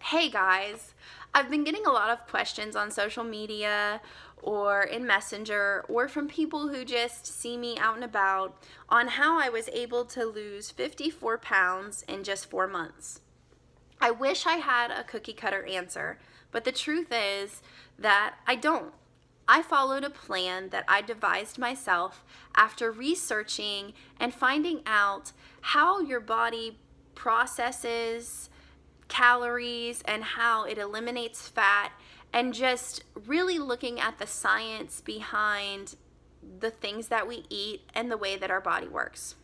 Hey guys, I've been getting a lot of questions on social media or in Messenger or from people who just see me out and about on how I was able to lose 54 pounds in just 4 months. I wish I had a cookie cutter answer, but the truth is that I don't. I followed a plan that I devised myself after researching and finding out how your body processes calories and how it eliminates fat, and just really looking at the science behind the things that we eat and the way that our body works.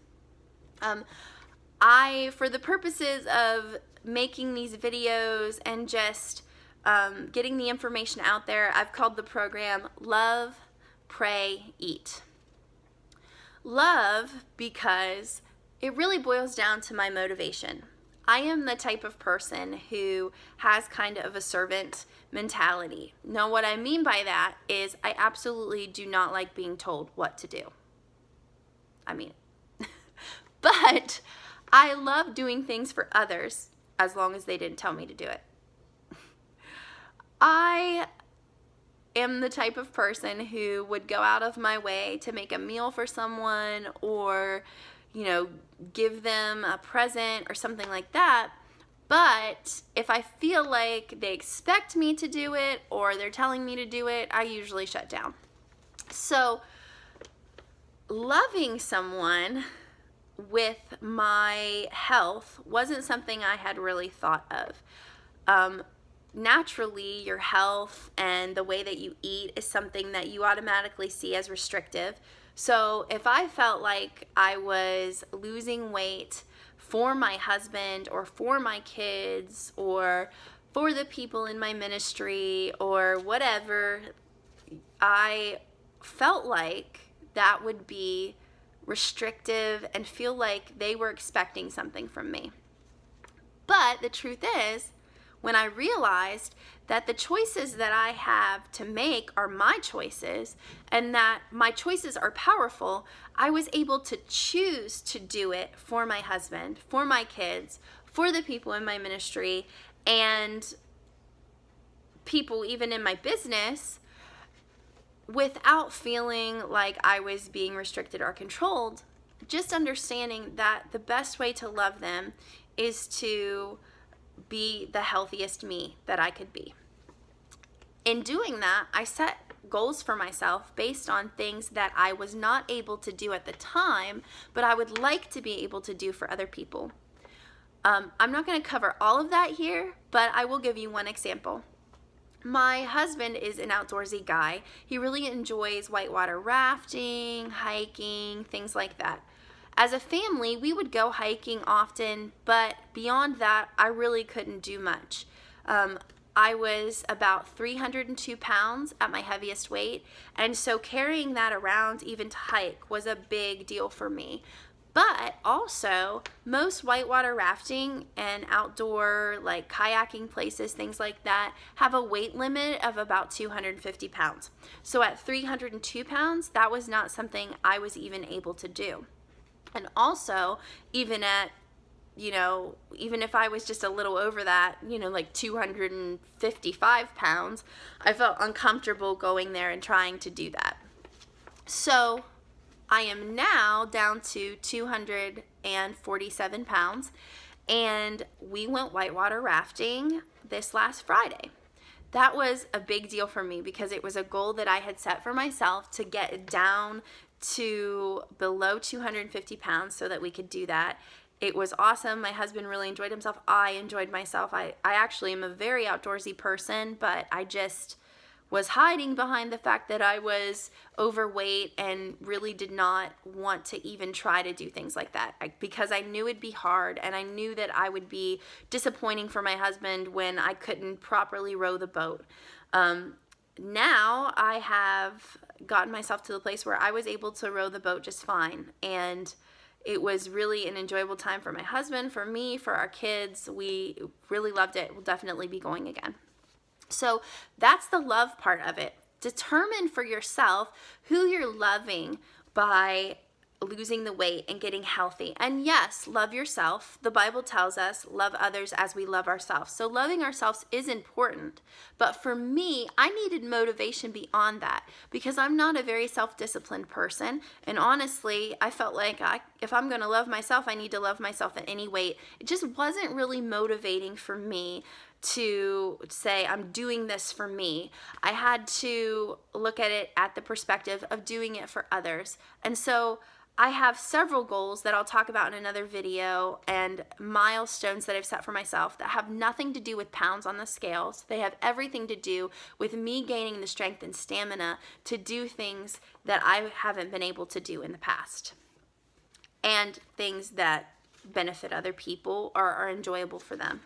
For the purposes of making these videos and just getting the information out there, I've called the program Love, Pray, Eat. Love because it really boils down to my motivation. I am the type of person who has kind of a servant mentality. Now, what I mean by that is I absolutely do not like being told what to do. But I love doing things for others as long as they didn't tell me to do it. I am the type of person who would go out of my way to make a meal for someone or, give them a present or something like that. But if I feel like they expect me to do it or they're telling me to do it, I usually shut down. So, loving someone with my health wasn't something I had really thought of. Naturally, your health and the way that you eat is something that you automatically see as restrictive. So if I felt like I was losing weight for my husband or for my kids or for the people in my ministry or whatever, I felt like that would be restrictive and feel like they were expecting something from me. But the truth is, when I realized that the choices that I have to make are my choices and that my choices are powerful, I was able to choose to do it for my husband, for my kids, for the people in my ministry, and people even in my business, without feeling like I was being restricted or controlled. Just understanding that the best way to love them is to be the healthiest me that I could be. In doing that, I set goals for myself based on things that I was not able to do at the time, but I would like to be able to do for other people. I'm not going to cover all of that here, but I will give you one example. My husband is an outdoorsy guy. He really enjoys whitewater rafting, hiking, things like that. As a family, we would go hiking often, but beyond that, I really couldn't do much. I was about 302 pounds at my heaviest weight, and so carrying that around even to hike was a big deal for me. But also, most whitewater rafting and outdoor like kayaking places, things like that, have a weight limit of about 250 pounds. So at 302 pounds, that was not something I was even able to do. And also, even if I was just a little over that, like 255 pounds, I felt uncomfortable going there and trying to do that. So I am now down to 247 pounds, and we went whitewater rafting this last Friday. That was a big deal for me because it was a goal that I had set for myself to get down to below 250 pounds so that we could do that. It was awesome. My husband really enjoyed himself. I enjoyed myself. I actually am a very outdoorsy person, but I just was hiding behind the fact that I was overweight and really did not want to even try to do things like that because I knew it'd be hard, and I knew that I would be disappointing for my husband when I couldn't properly row the boat. Now I have gotten myself to the place where I was able to row the boat just fine, and it was really an enjoyable time for my husband, for me, for our kids. We really loved it. We'll definitely be going again. So that's the love part of it. Determine for yourself who you're loving by losing the weight and getting healthy. And yes, love yourself. The Bible tells us love others as we love ourselves. So loving ourselves is important. But for me, I needed motivation beyond that because I'm not a very self-disciplined person. And honestly, I felt like if I'm going to love myself, I need to love myself at any weight. It just wasn't really motivating for me to say I'm doing this for me. I had to look at it at the perspective of doing it for others. And so I have several goals that I'll talk about in another video and milestones that I've set for myself that have nothing to do with pounds on the scales. They have everything to do with me gaining the strength and stamina to do things that I haven't been able to do in the past, and things that benefit other people or are enjoyable for them.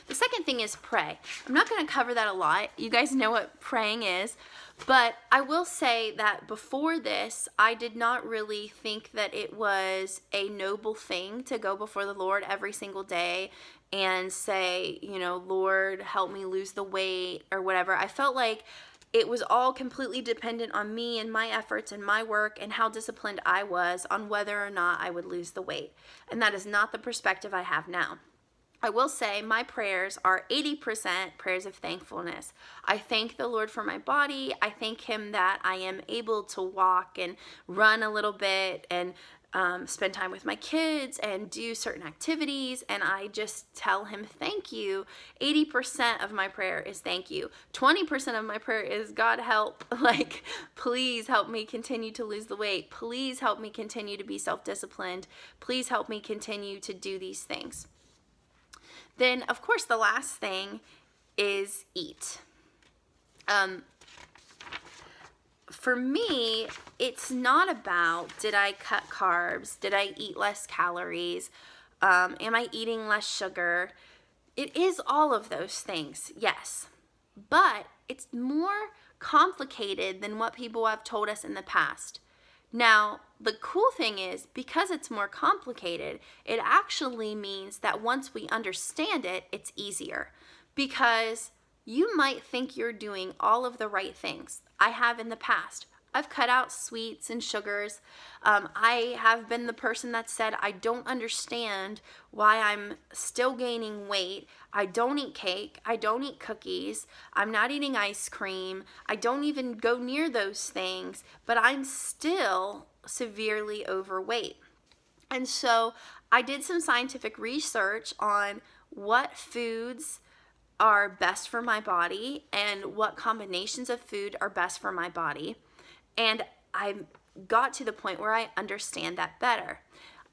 The second thing is pray. I'm not going to cover that a lot. You guys know what praying is. But I will say that before this, I did not really think that it was a noble thing to go before the Lord every single day and say, Lord, help me lose the weight or whatever. I felt like it was all completely dependent on me and my efforts and my work and how disciplined I was on whether or not I would lose the weight. And that is not the perspective I have now. I will say my prayers are 80% prayers of thankfulness. I thank the Lord for my body. I thank Him that I am able to walk and run a little bit and spend time with my kids and do certain activities. And I just tell Him thank you. 80% of my prayer is thank you. 20% of my prayer is God help. Like, please help me continue to lose the weight. Please help me continue to be self-disciplined. Please help me continue to do these things. Then, of course, the last thing is eat. For me, it's not about did I cut carbs, did I eat less calories, am I eating less sugar? It is all of those things, yes. But it's more complicated than what people have told us in the past. Now, the cool thing is, because it's more complicated, it actually means that once we understand it, it's easier. Because you might think you're doing all of the right things. I have in the past. I've cut out sweets and sugars. I have been the person that said, I don't understand why I'm still gaining weight. I don't eat cake. I don't eat cookies. I'm not eating ice cream. I don't even go near those things, but I'm still severely overweight. And so I did some scientific research on what foods are best for my body and what combinations of food are best for my body. And I got to the point where I understand that better.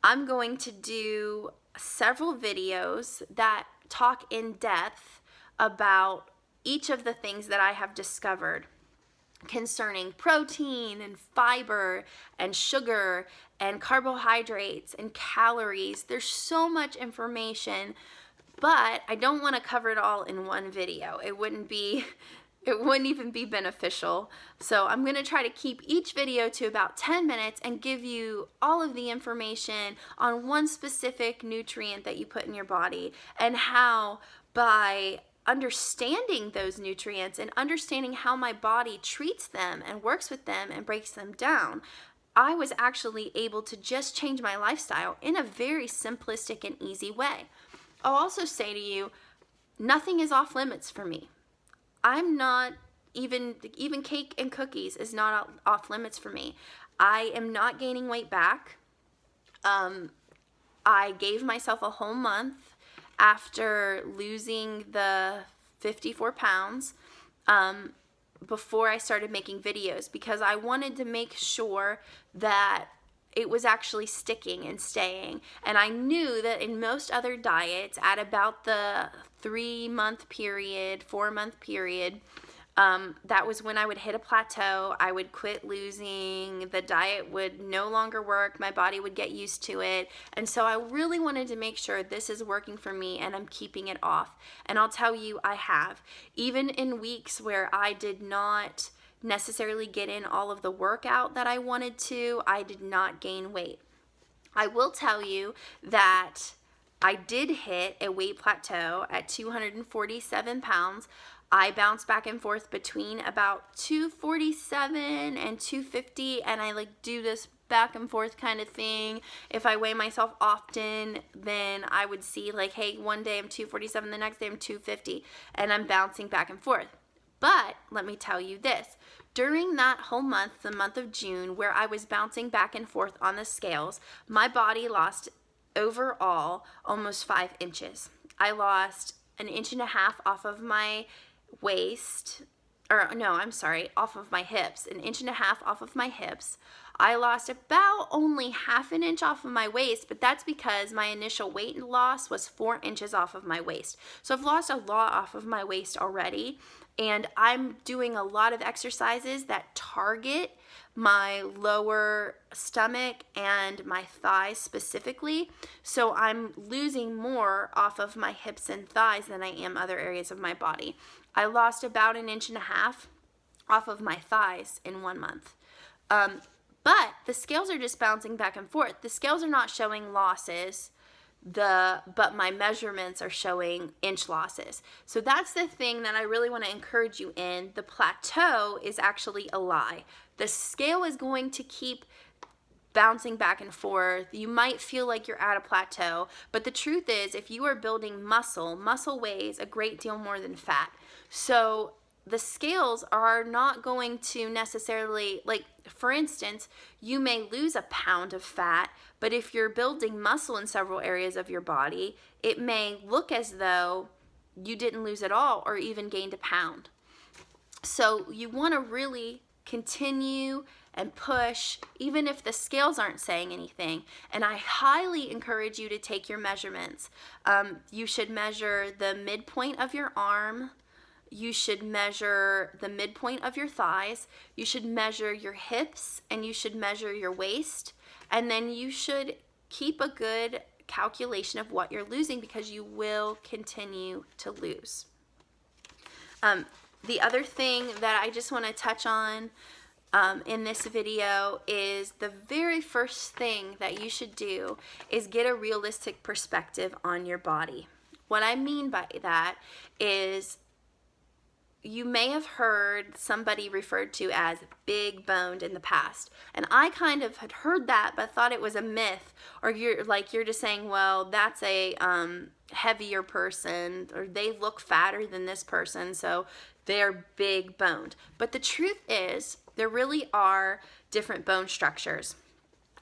I'm going to do several videos that talk in depth about each of the things that I have discovered concerning protein and fiber and sugar and carbohydrates and calories. There's so much information, but I don't want to cover it all in one video. It wouldn't even be beneficial. So I'm going to try to keep each video to about 10 minutes and give you all of the information on one specific nutrient that you put in your body and how by understanding those nutrients and understanding how my body treats them and works with them and breaks them down, I was actually able to just change my lifestyle in a very simplistic and easy way. I'll also say to you, nothing is off limits for me. I'm not even cake and cookies is not off limits for me. I am not gaining weight back. I gave myself a whole month after losing the 54 pounds before I started making videos because I wanted to make sure that it was actually sticking and staying. And I knew that in most other diets, at about the 3-month period, 4-month period, that was when I would hit a plateau. I would quit losing. The diet would no longer work. My body would get used to it. And so I really wanted to make sure this is working for me and I'm keeping it off. And I'll tell you, I have. Even in weeks where I did not necessarily get in all of the workout that I wanted to, I did not gain weight. I will tell you that I did hit a weight plateau at 247 pounds. I bounced back and forth between about 247 and 250, and I do this back and forth kind of thing. If I weigh myself often, then I would see like, hey, one day I'm 247, the next day I'm 250, and I'm bouncing back and forth. But let me tell you this. During that whole month, the month of June, where I was bouncing back and forth on the scales, my body lost overall almost 5 inches. I lost 1.5 inches off of my waist, or no, I'm sorry, off of my hips, 1.5 inches off of my hips. I lost about only 1/2 inch off of my waist, but that's because my initial weight loss was 4 inches off of my waist. So I've lost a lot off of my waist already, and I'm doing a lot of exercises that target my lower stomach and my thighs specifically. So I'm losing more off of my hips and thighs than I am other areas of my body. I lost about 1.5 inches off of my thighs in 1 month. But the scales are just bouncing back and forth. The scales are not showing losses, but my measurements are showing inch losses. So that's the thing that I really want to encourage you in. The plateau is actually a lie. The scale is going to keep bouncing back and forth. You might feel like you're at a plateau, but the truth is, if you are building muscle, muscle weighs a great deal more than fat. So the scales are not going to necessarily, like, for instance, you may lose 1 pound of fat, but if you're building muscle in several areas of your body, it may look as though you didn't lose at all or even gained 1 pound. So you want to really continue and push, even if the scales aren't saying anything. And I highly encourage you to take your measurements. You should measure the midpoint of your arm. You should measure the midpoint of your thighs. You should measure your hips, and you should measure your waist. And then you should keep a good calculation of what you're losing, because you will continue to lose. The other thing that I just want to touch on in this video is the very first thing that you should do is get a realistic perspective on your body. What I mean by that is, you may have heard somebody referred to as big boned in the past. And I kind of had heard that, but thought it was a myth. Or you're just saying, well, that's a heavier person, or they look fatter than this person, so they're big boned. But the truth is, there really are different bone structures.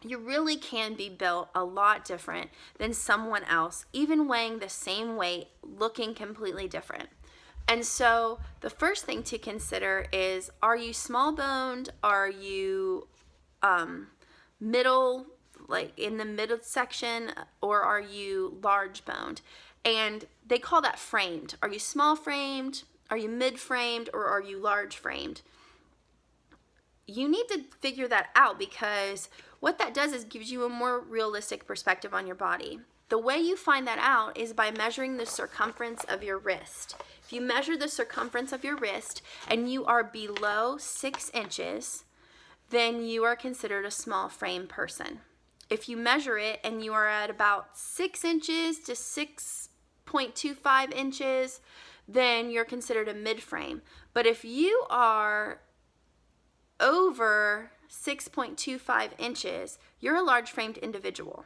You really can be built a lot different than someone else, even weighing the same weight, looking completely different. And so the first thing to consider is, are you small boned? Are you middle, like in the middle section, or are you large boned? And they call that framed. Are you small framed? Are you mid framed? Or are you large framed? You need to figure that out, because what that does is gives you a more realistic perspective on your body. The way you find that out is by measuring the circumference of your wrist. If you measure the circumference of your wrist and you are below 6 inches, then you are considered a small frame person. If you measure it and you are at about 6 inches to 6.25 inches, then you're considered a mid frame. But if you are over 6.25 inches, you're a large framed individual.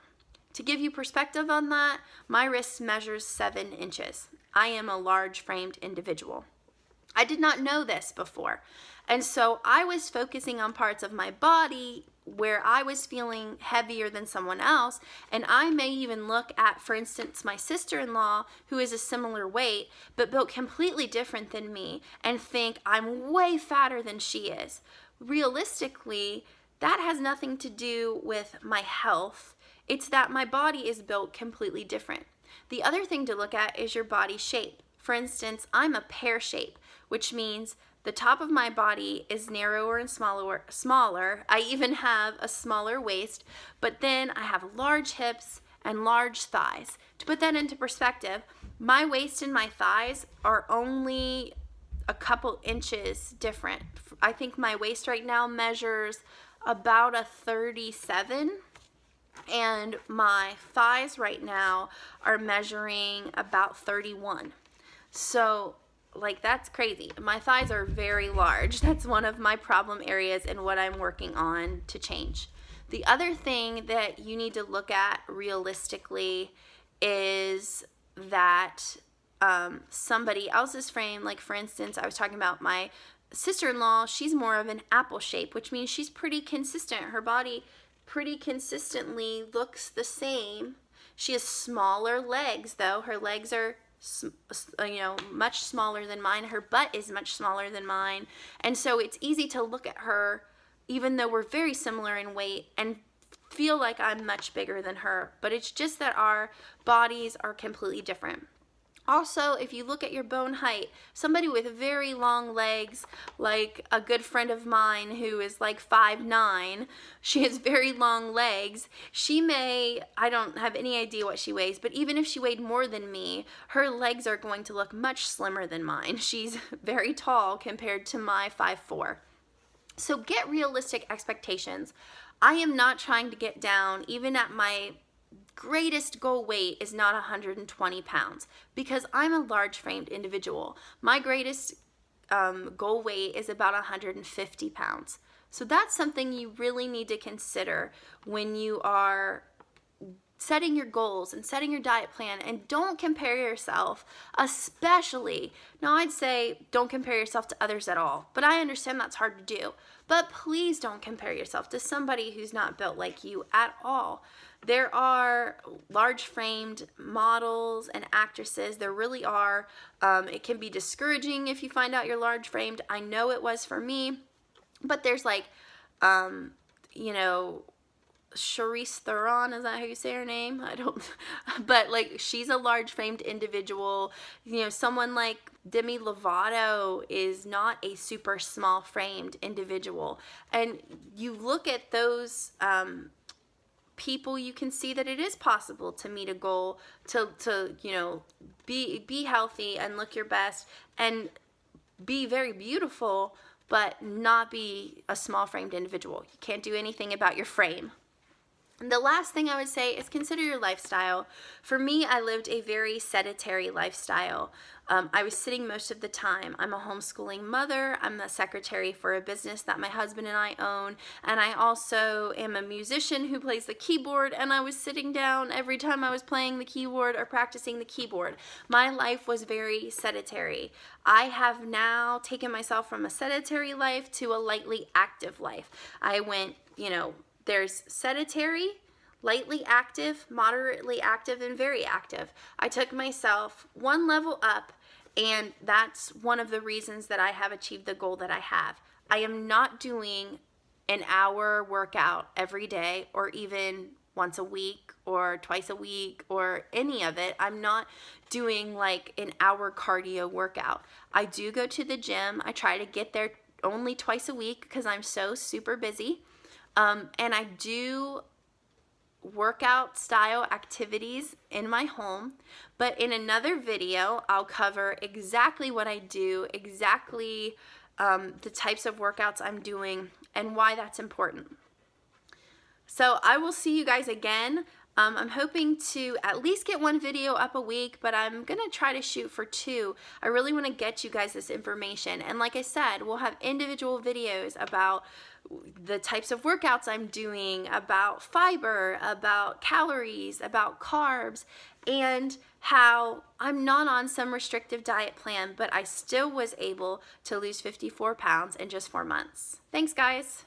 To give you perspective on that, my wrist measures 7 inches. I am a large framed individual. I did not know this before. And so I was focusing on parts of my body where I was feeling heavier than someone else. And I may even look at, for instance, my sister-in-law, who is a similar weight, but built completely different than me, and think I'm way fatter than she is. Realistically, that has nothing to do with my health. It's that my body is built completely different. The other thing to look at is your body shape. For instance, I'm a pear shape, which means the top of my body is narrower and smaller. I even have a smaller waist, but then I have large hips and large thighs. To put that into perspective, my waist and my thighs are only a couple inches different. I think my waist right now measures about a 37, and my thighs right now are measuring about 31. So, like, that's crazy. My thighs are very large. That's one of my problem areas and what I'm working on to change. The other thing that you need to look at realistically is that somebody else's frame, like for instance, I was talking about my sister-in-law, she's more of an apple shape, which means she's pretty consistent. Her body pretty consistently looks the same. She has smaller legs though. Her legs are much smaller than mine. Her butt is much smaller than mine. And so it's easy to look at her, even though we're very similar in weight, and feel like I'm much bigger than her. But it's just that our bodies are completely different. Also, if you look at your bone height, somebody with very long legs, like a good friend of mine who is like 5'9", she has very long legs. She may, I don't have any idea what she weighs, but even if she weighed more than me, her legs are going to look much slimmer than mine. She's very tall compared to my 5'4". So get realistic expectations. I am not trying to get down, even at my greatest goal weight is not 120 pounds because I'm a large framed individual. My greatest goal weight is about 150 pounds. So that's something you really need to consider when you are setting your goals and setting your diet plan. And don't compare yourself, especially, now I'd say don't compare yourself to others at all, but I understand that's hard to do. But please don't compare yourself to somebody who's not built like you at all. There are large framed models and actresses. There really are. It can be discouraging if you find out you're large framed. I know it was for me. But there's like, Charlize Theron, is that how you say her name? I don't, but like she's a large framed individual. Someone like Demi Lovato is not a super small framed individual. And you look at those people, you can see that it is possible to meet a goal, to be healthy and look your best and be very beautiful, but not be a small framed individual. You can't do anything about your frame. And the last thing I would say is consider your lifestyle. For me, I lived a very sedentary lifestyle. I was sitting most of the time. I'm a homeschooling mother. I'm the secretary for a business that my husband and I own. And I also am a musician who plays the keyboard. And I was sitting down every time I was playing the keyboard or practicing the keyboard. My life was very sedentary. I have now taken myself from a sedentary life to a lightly active life. I went, there's sedentary, lightly active, moderately active, and very active. I took myself one level up, and that's one of the reasons that I have achieved the goal that I have. I am not doing an hour workout every day or even once a week or twice a week or any of it. I'm not doing like an hour cardio workout. I do go to the gym. I try to get there only twice a week because I'm so super busy. And I do workout style activities in my home, but in another video, I'll cover exactly what I do, exactly the types of workouts I'm doing, and why that's important. So I will see you guys again. I'm hoping to at least get one video up a week, but I'm going to try to shoot for 2. I really want to get you guys this information. And like I said, we'll have individual videos about the types of workouts I'm doing, about fiber, about calories, about carbs, and how I'm not on some restrictive diet plan, but I still was able to lose 54 pounds in just 4 months. Thanks, guys.